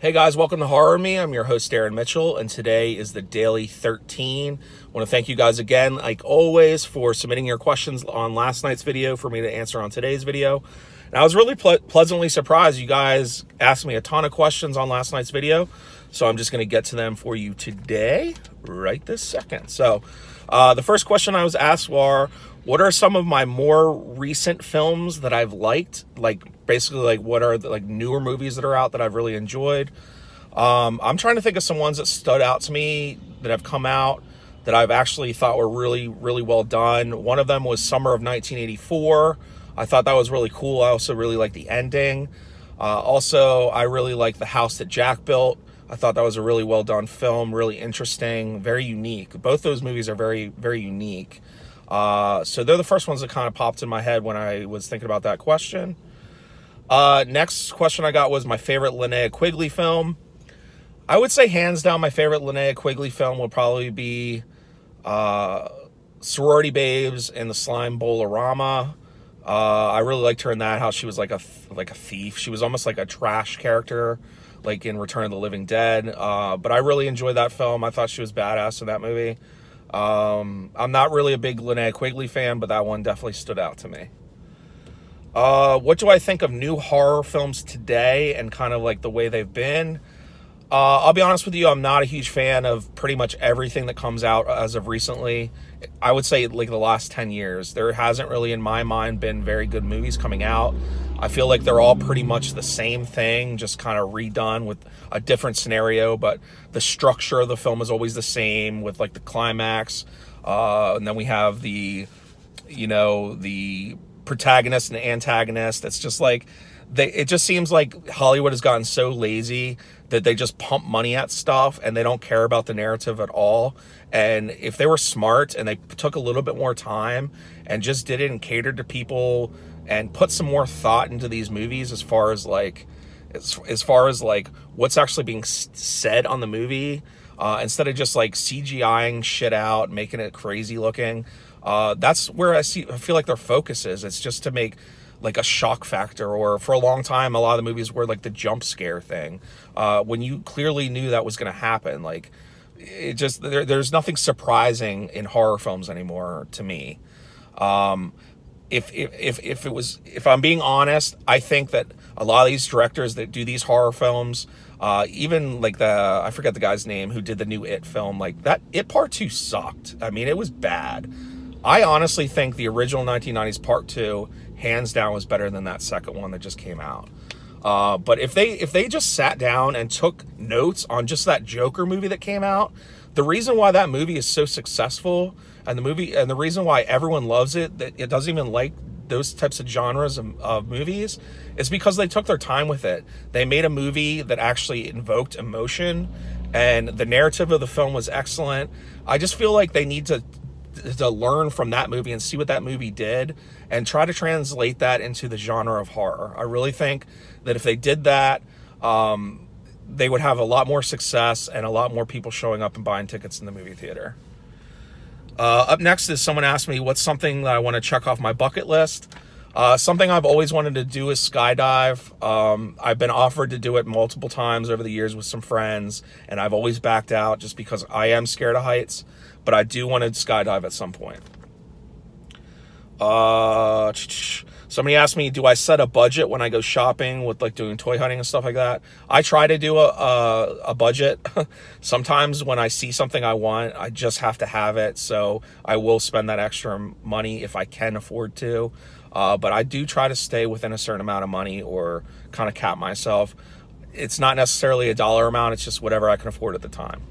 Hey guys, welcome to Horror Me. I'm your host, Aaron Mitchell, and today is the Daily 13. I want to thank you guys again, like always, for submitting your questions on last night's video for me to answer on today's video. And I was really pleasantly surprised. You guys asked me a ton of questions on last night's video, so I'm just going to get to them for you today, right this second. So the first question I was asked were, what are some of my more recent films that I've liked? Basically, what are the newer movies that are out that I've really enjoyed? I'm trying to think of some ones that stood out to me that have come out that I've actually thought were really, really well done. One of them was Summer of 1984. I thought that was really cool. I also really liked the ending. Also, I really liked The House That Jack Built. I thought that was a really well done film, really interesting, very unique. Both those movies are very, very unique. So they're the first ones that kind of popped in my head when I was thinking about that question. Next question I got was my favorite Linnea Quigley film. I would say hands down my favorite Linnea Quigley film would probably be Sorority Babes and the Slime Bowl-orama. I really liked her in that, how she was like a thief. She was almost like a trash character, like in Return of the Living Dead. But I really enjoyed that film. I thought she was badass in that movie. I'm not really a big Linnea Quigley fan, but that one definitely stood out to me. What do I think of new horror films today and kind of like the way they've been? I'll be honest with you, I'm not a huge fan of pretty much everything that comes out as of recently. I would say like the last 10 years. There hasn't really, in my mind, been very good movies coming out. I feel like they're all pretty much the same thing, just kind of redone with a different scenario, but the structure of the film is always the same with like the climax. And then we have the protagonist and antagonist. It's just like, it just seems like Hollywood has gotten so lazy that they just pump money at stuff and they don't care about the narrative at all. And if they were smart and they took a little bit more time and just did it and catered to people and put some more thought into these movies as far as like what's actually being said on the movie, instead of just like CGIing shit out, making it crazy looking, that's where I feel like their focus is. It's just to make like a shock factor, or for a long time a lot of the movies were like the jump scare thing, when you clearly knew that was going to happen. Like, it just, there's nothing surprising in horror films anymore to me. If I'm being honest, I think that a lot of these directors that do these horror films, even like I forget the guy's name who did the new It film, like that It Part 2 sucked. I mean, it was bad. I honestly think the original 1990s Part 2 hands down was better than that second one that just came out. But if they just sat down and took notes on just that Joker movie that came out, the reason why that movie is so successful and the reason why everyone loves it, that it doesn't even like those types of genres of movies, is because they took their time with it. They made a movie that actually invoked emotion, and the narrative of the film was excellent. I just feel like they need to learn from that movie and see what that movie did and try to translate that into the genre of horror. I really think that if they did that, they would have a lot more success and a lot more people showing up and buying tickets in the movie theater. Up next is someone asked me what's something that I want to check off my bucket list. Something I've always wanted to do is skydive. I've been offered to do it multiple times over the years with some friends, and I've always backed out just because I am scared of heights, but I do want to skydive at some point. Somebody asked me, do I set a budget when I go shopping with like doing toy hunting and stuff like that? I try to do a budget. Sometimes when I see something I want, I just have to have it. So I will spend that extra money if I can afford to. But I do try to stay within a certain amount of money or kind of cap myself. It's not necessarily a dollar amount. It's just whatever I can afford at the time.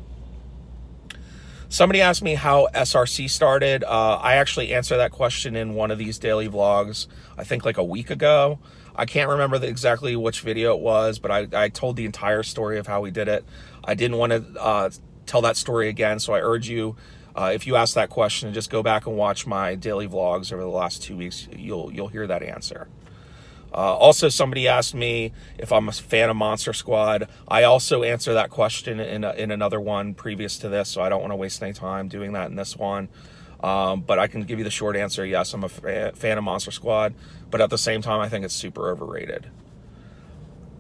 Somebody asked me how SRC started. I actually answered that question in one of these daily vlogs, I think like a week ago. I can't remember exactly which video it was, but I told the entire story of how we did it. I didn't want to tell that story again, so I urge you, if you ask that question, just go back and watch my daily vlogs over the last 2 weeks. You'll hear that answer. Also, somebody asked me if I'm a fan of Monster Squad. I also answered that question in another one previous to this, so I don't want to waste any time doing that in this one. But I can give you the short answer. Yes, I'm a fan of Monster Squad, but at the same time, I think it's super overrated.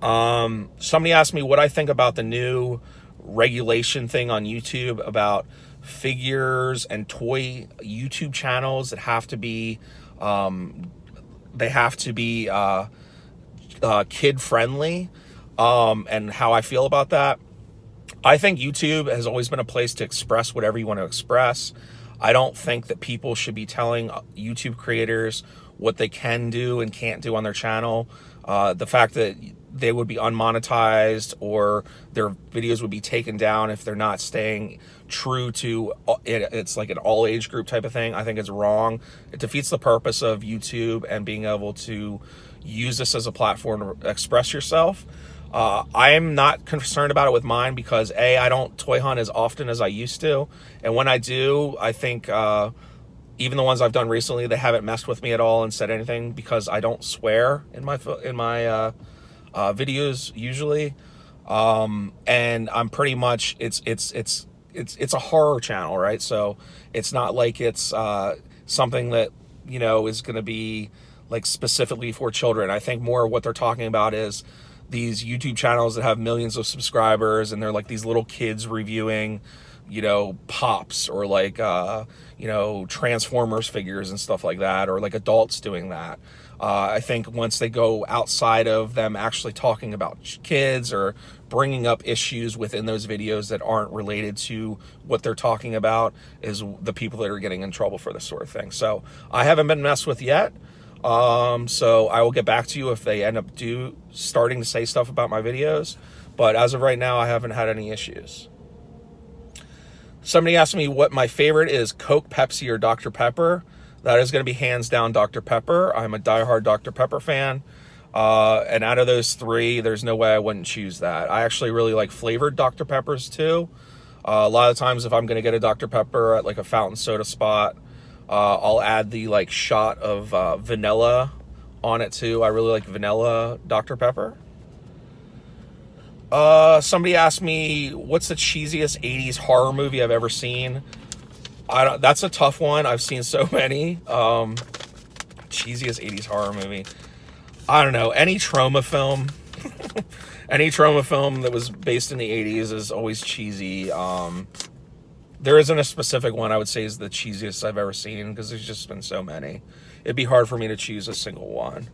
Somebody asked me what I think about the new regulation thing on YouTube about figures and toy YouTube channels that have to be, kid friendly, and how I feel about that. I think YouTube has always been a place to express whatever you want to express. I don't think that people should be telling YouTube creators what they can do and can't do on their channel. The fact that they would be unmonetized or their videos would be taken down if they're not staying true to it, it's like an all age group type of thing, I think is wrong. It defeats the purpose of YouTube and being able to use this as a platform to express yourself. I'm not concerned about it with mine because I don't toy hunt as often as I used to, and when I do, I think even the ones I've done recently, they haven't messed with me at all and said anything because I don't swear in my videos usually, and I'm pretty much it's a horror channel, right? So it's not like it's something that, you know, is going to be like specifically for children. I think more of what they're talking about is these YouTube channels that have millions of subscribers and they're like these little kids reviewing, you know, Pops or like, you know, Transformers figures and stuff like that, or like adults doing that. I think once they go outside of them actually talking about kids or bringing up issues within those videos that aren't related to what they're talking about is the people that are getting in trouble for this sort of thing. So I haven't been messed with yet. So I will get back to you if they end up starting to say stuff about my videos. But as of right now, I haven't had any issues. Somebody asked me what my favorite is, Coke, Pepsi, or Dr. Pepper. That is going to be hands down Dr. Pepper. I'm a diehard Dr. Pepper fan. And out of those three, there's no way I wouldn't choose that. I actually really like flavored Dr. Peppers too. A lot of times if I'm going to get a Dr. Pepper at like a fountain soda spot, I'll add the like shot of vanilla on it too. I really like vanilla Dr. Pepper. Somebody asked me what's the cheesiest 80s horror movie I've ever seen. That's a tough one. I've seen so many. Cheesiest 80s horror movie. I don't know. Any trauma film. Any trauma film that was based in the 80s is always cheesy. There isn't a specific one I would say is the cheesiest I've ever seen because there's just been so many. It'd be hard for me to choose a single one.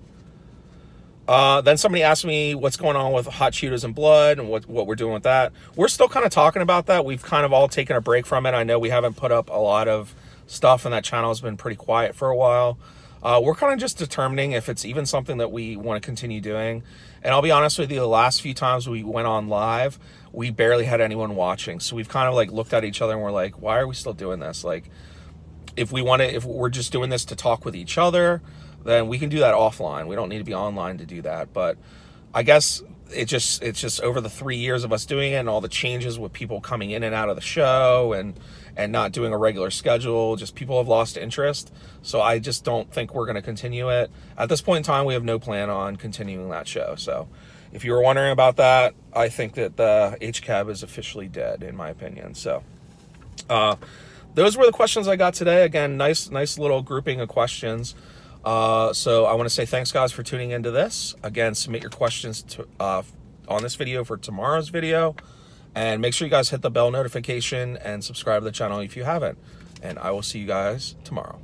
Then somebody asked me what's going on with Hot Cheetos and Blood and what we're doing with that. We're still kind of talking about that. We've kind of all taken a break from it. I know we haven't put up a lot of stuff and that channel has been pretty quiet for a while. We're kind of just determining if it's even something that we want to continue doing. And I'll be honest with you, the last few times we went on live, we barely had anyone watching. So we've kind of like looked at each other and we're like, why are we still doing this? Like, if we're just doing this to talk with each other, then we can do that offline. We don't need to be online to do that. But I guess it's just over the 3 years of us doing it and all the changes with people coming in and out of the show and not doing a regular schedule, just people have lost interest. So I just don't think we're going to continue it. At this point in time, we have no plan on continuing that show. So if you were wondering about that, I think that the HCAB is officially dead, in my opinion. So those were the questions I got today. Again, nice little grouping of questions. So I want to say thanks, guys, for tuning into this. Again, submit your questions on this video for tomorrow's video. And make sure you guys hit the bell notification and subscribe to the channel if you haven't. And I will see you guys tomorrow.